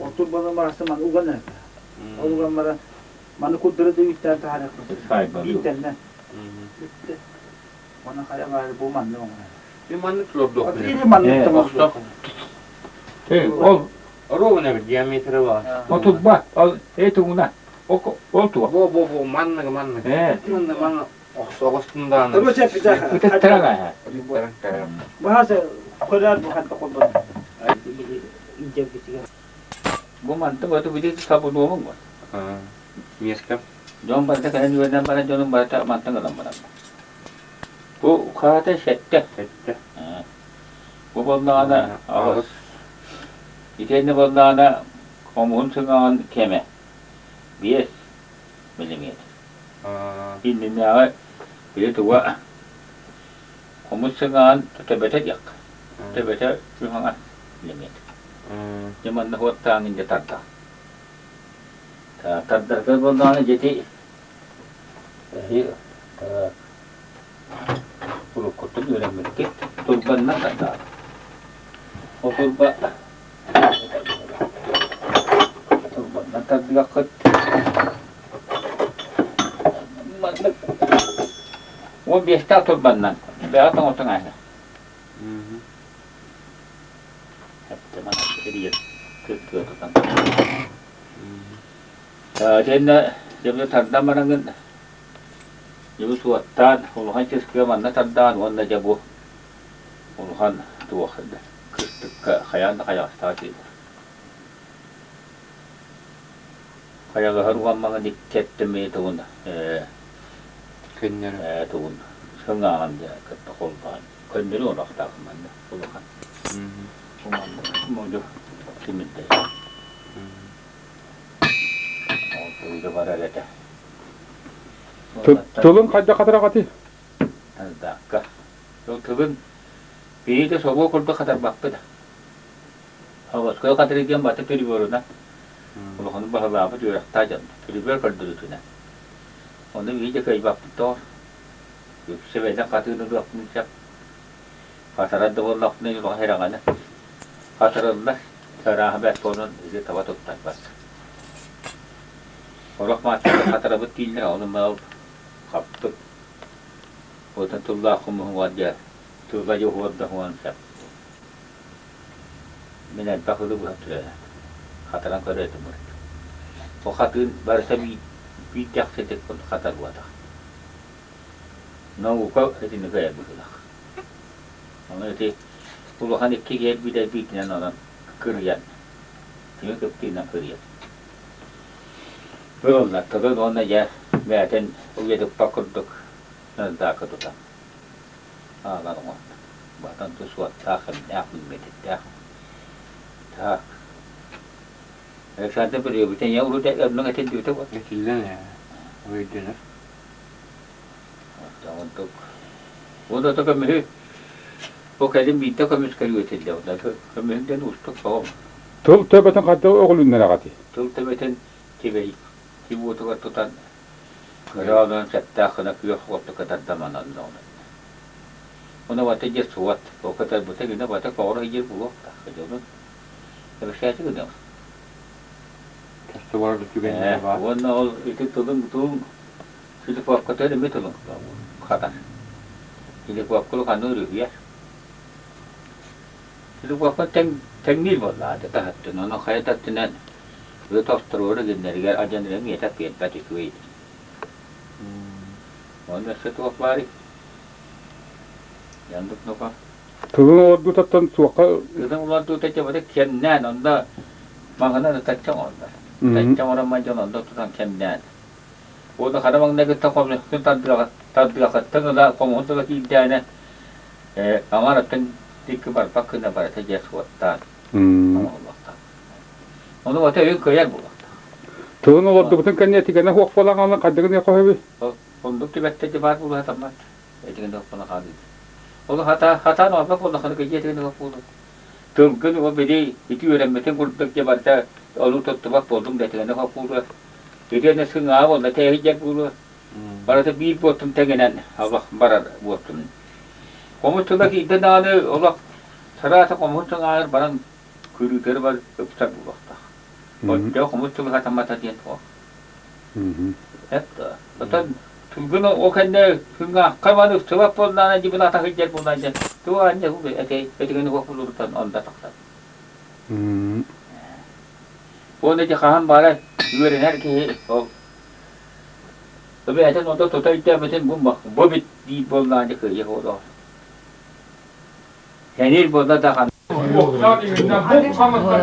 Otur bana varsa man ugan ne? Ugan bana man kudret üstten tarih kudret. İnternet. Bana kaya var bu man ne olur? Bir manlık lobdok. Bir manlık tamam. Ol. Rovna bir diametre var. Otur bak. Al. Etuna. Oltu. Bu manlık. Manlık. Oxtoğustundan. Tabii çepecek. Teraga. Bahasa Korean bu hatta kullan. İnce bir şey. Bu mantap atı bir de sabun olmaz mı? Mieskam. John bana kadar güvenen bana John'un bana mantap adam bana. Bu kağıda sette. Bu bunlarla ağız. İçeride bunlarla komun sığan keme. 5 milimetre. İndiğinde ağır bir tuva komun sığan tebete yak. Tebete şu hangi milimetre. Zaman hot tangin jatarta. Tartar bunlarla jadi. Puluh kutu öğrenmedik. Turbanla kadar. O turba. Turbanla tabiat kat. O biasa turbanla. Biasa tengah tengahnya. Hep mana kiriya. Kiriya tu kan. Jadi jemnya tanda mana kan. Jadi suatan, uluhan ciska mana tanda, mana jabu, uluhan dua khayan stasi. Khaya gaharuan mga diket teme tuun, Kenya. Tuun, sengahan dia ketakutan, kendiru nak tak mana uluhan. Mau jo timite. Oh, tu itu pada lete. Tolun kaçta kadar akati? Dakika. Yok tılın bir de soğuk kurdu kadar baktı da. Havas koyu kadar iken batı peri boruna. Ulan bahar bahar diyor tacan. Peri bor kurdu tüne. Onu iyice kayıp baktı da. Yok seveden katını da yapmayacak. Kasaran da vallahi ne yok herhalde. Kasaran da rahmet onun bize tava tuttan bastı. Orang macam katara betul ni orang mau kaput. Otan tullah kumah wajah. Tullah johor dah wan sab. Minat pakulu buat tu. Kataran kau itu murid. O katun barasa bi jak sedek pun katar buat. Nau kau itu ni gaya betul. Orang itu puluhan ikki bidai bidai orang kerjaan. Tiada kepina kerjaan. Böyle tabii ona ya zaten uyudu pakurduk nazda kaduta. Ağlar mı? Batan tu suat takım yapın medet tak. Eksante beriyor bir tane yavru da onun etin diyor tabii. Geçilden ya. Öyle. Tamam tok. O da tabii mi? O kedim bir takım çıkarıyor etin diyor. Tabii ben ustuk sağ. Tol tövbeten kaçta oğlun nere akati? Tol tövbeten kibey. Ibu tu katutan. Kalau orang cakap kena kira waktu kata zaman anda. Ona waktu je suat. Kalau kata betul kita waktu kau orang je puluh tak kerja. Tapi saya tu kena. Teste var da güvenli var. Ona itu tolong. Kita buat kata demi tolong. Kata. Kita buat kalau kanu ribuan. Kita buat kata teknik bola. Tetap tu. Nona kaya tak tenan. Itu terus terus gini. Ajan dia ni tak pian tak cukup. Onda satu hari. Yang tu apa? Tolun ordu tattan suaka. Kita ulat tu tak cepat kianan. Onda makanan tak cakap. Tak cakap orang macam onda tu tak kianan. Onda kadang nak kita kau ni kita tak biar tengah dah kau untuk lagi dia ni. Kamar teng dikbar pakai nak pada saja suatan. Onda waktu itu kaya buat. Tolun ordu betul kan ya tiga nak huak pulang orang kadang ni kau hebi. Untuk tiba tiba baru puluh tamat. Itu kan dah pernah kali. Kalau hata no apa pun nak kerja itu kan dah puluh. Tunggu ni beri itu orang macam kurang kerja baca. Alu tu tempat potong dah kan dah puluh. Jadi ni sengaja pun dah hijab puluh. Baru tu bil potong tenganan. Allah barat potong. Kamu tu lagi itu dah ada Allah. Serasa kamu tu ngar barang kuru terbar besar puluh. 먼저 고무줄을 갖다 맞다 뒤에 또 했다. 어떤 그거는 오겠네. 그가 가만히 저가 본다는 집에 나타 흘질 본다 이제 또 아니야 그게 애들 거 불러던 온다 딱딱. 오늘 이제 가한 말에 이거를 이렇게 왜 애들 너도 도tal 때문에 뭐 법이 이 법나 이제 그 이거도 해닐보다 다